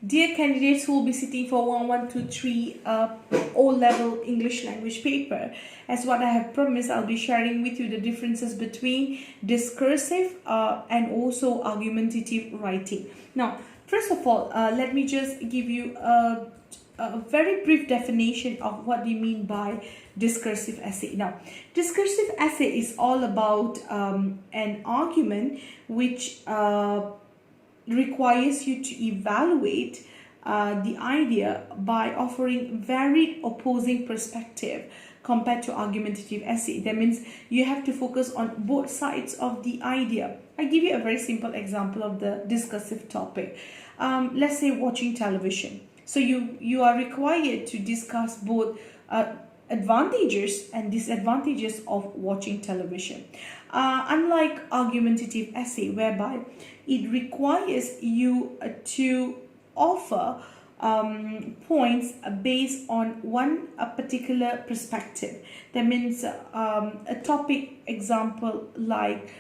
Dear candidates who will be sitting for 1123 O-level English language paper, as what I have promised, I'll be sharing with you the differences between discursive and also argumentative writing. Now, first of all, let me just give you a very brief definition of what we mean by discursive essay. Now, discursive essay is all about an argument which requires you to evaluate the idea by offering varied opposing perspective compared to argumentative essay. That means you have to focus on both sides of the idea. I give you a very simple example of the discursive topic. Let's say watching television. So you are required to discuss both advantages and disadvantages of watching television. Unlike argumentative essay, whereby it requires you to offer points based on one particular perspective. That means a topic example like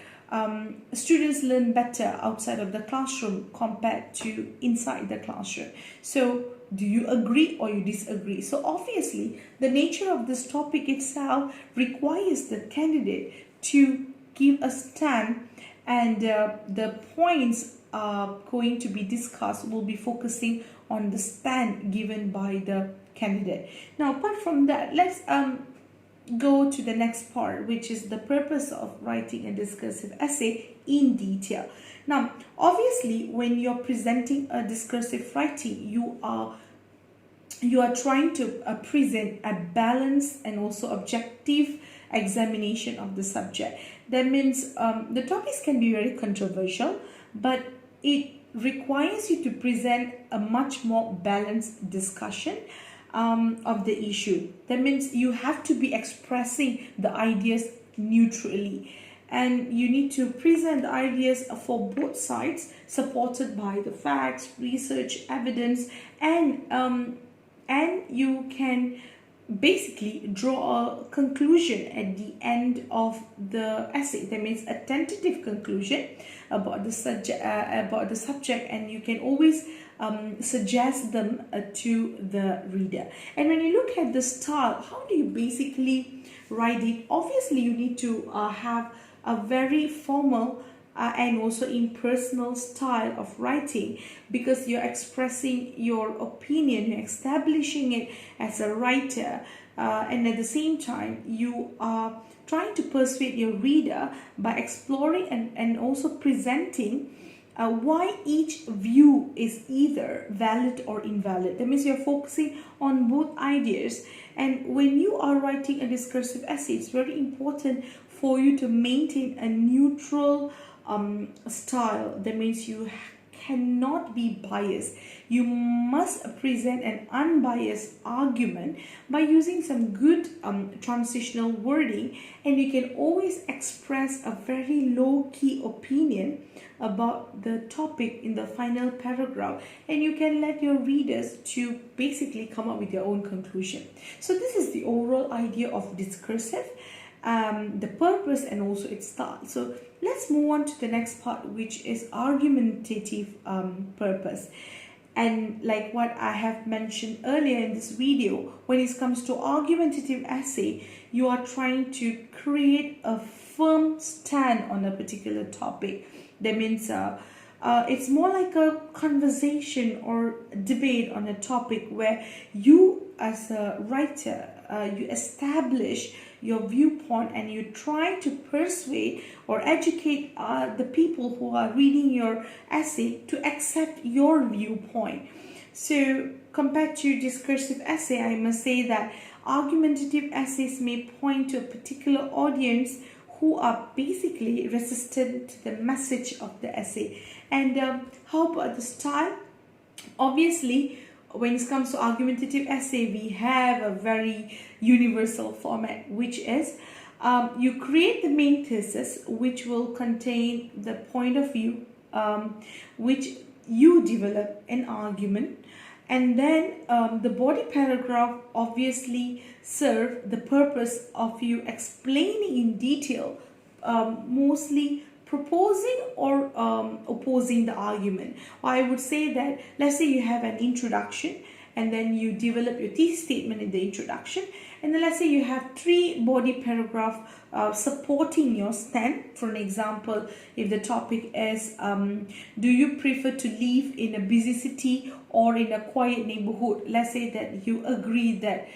students learn better outside of the classroom compared to inside the classroom. So do you agree or you disagree? So obviously the nature of this topic itself requires the candidate to give a stand, and the points going to be discussed will be focusing on the stand given by the candidate. Now, apart from that, let's go to the next part, which is the purpose of writing a discursive essay in detail. Now, obviously, when you're presenting a discursive writing, you are trying to present a balanced and also objective examination of the subject. That means the topics can be very controversial, but it requires you to present a much more balanced discussion of the issue. That means you have to be expressing the ideas neutrally, and you need to present the ideas for both sides, supported by the facts, research, evidence, and you can basically draw a conclusion at the end of the essay. That means a tentative conclusion about the subject, and you can always suggest them to the reader. And when you look at the style, how do you basically write it? Obviously, you need to have a very formal and also impersonal style of writing, because you're expressing your opinion, you're establishing it as a writer, and at the same time you are trying to persuade your reader by exploring and also presenting why each view is either valid or invalid. That means you're focusing on both ideas. And when you are writing a discursive essay, it's very important for you to maintain a neutral style. That means you cannot be biased. You must present an unbiased argument by using some good transitional wording, and you can always express a very low-key opinion about the topic in the final paragraph, and you can let your readers to basically come up with their own conclusion. So this is the overall idea of discursive, the purpose and also its style. So let's move on to the next part, which is argumentative purpose. And like what I have mentioned earlier in this video, when it comes to argumentative essay, you are trying to create a firm stand on a particular topic. That means it's more like a conversation or debate on a topic where you as a writer, you establish your viewpoint and you try to persuade or educate the people who are reading your essay to accept your viewpoint. So compared to discursive essay, I must say that argumentative essays may point to a particular audience who are basically resistant to the message of the essay. And how about the style? Obviously, when it comes to argumentative essay, we have a very universal format, which is you create the main thesis, which will contain the point of view, which you develop an argument, and then the body paragraph obviously serve the purpose of you explaining in detail, mostly proposing or opposing the argument. Or I would say that, let's say you have an introduction, and then you develop your thesis statement in the introduction, and then let's say you have 3 body paragraph supporting your stand. For an example, if the topic is do you prefer to live in a busy city or in a quiet neighborhood, let's say that you agree that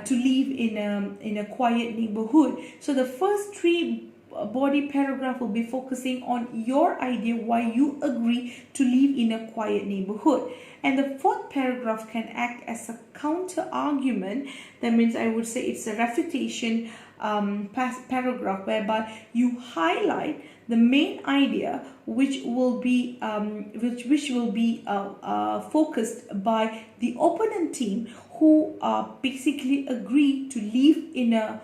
to live in a quiet neighborhood. So the first 3 body paragraph will be focusing on your idea why you agree to live in a quiet neighborhood, and the 4th paragraph can act as a counter argument. That means I would say it's a refutation paragraph, whereby you highlight the main idea which will be focused by the opponent team, who basically agree to live in a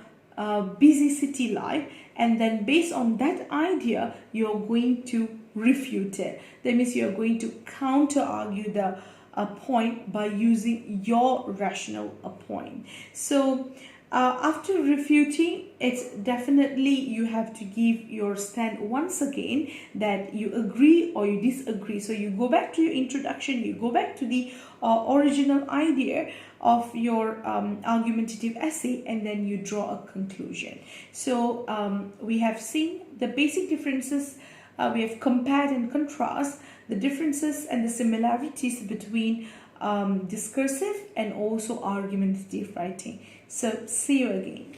busy city life, and then based on that idea you're going to refute it. That means you're going to counter argue the point by using your rational point. So after refuting, it's definitely you have to give your stand once again that you agree or you disagree. So you go back to your introduction, you go back to the original idea of your argumentative essay, and then you draw a conclusion. So we have seen the basic differences, we have compared and contrast the differences and the similarities between discursive and also argumentative writing. So see you again.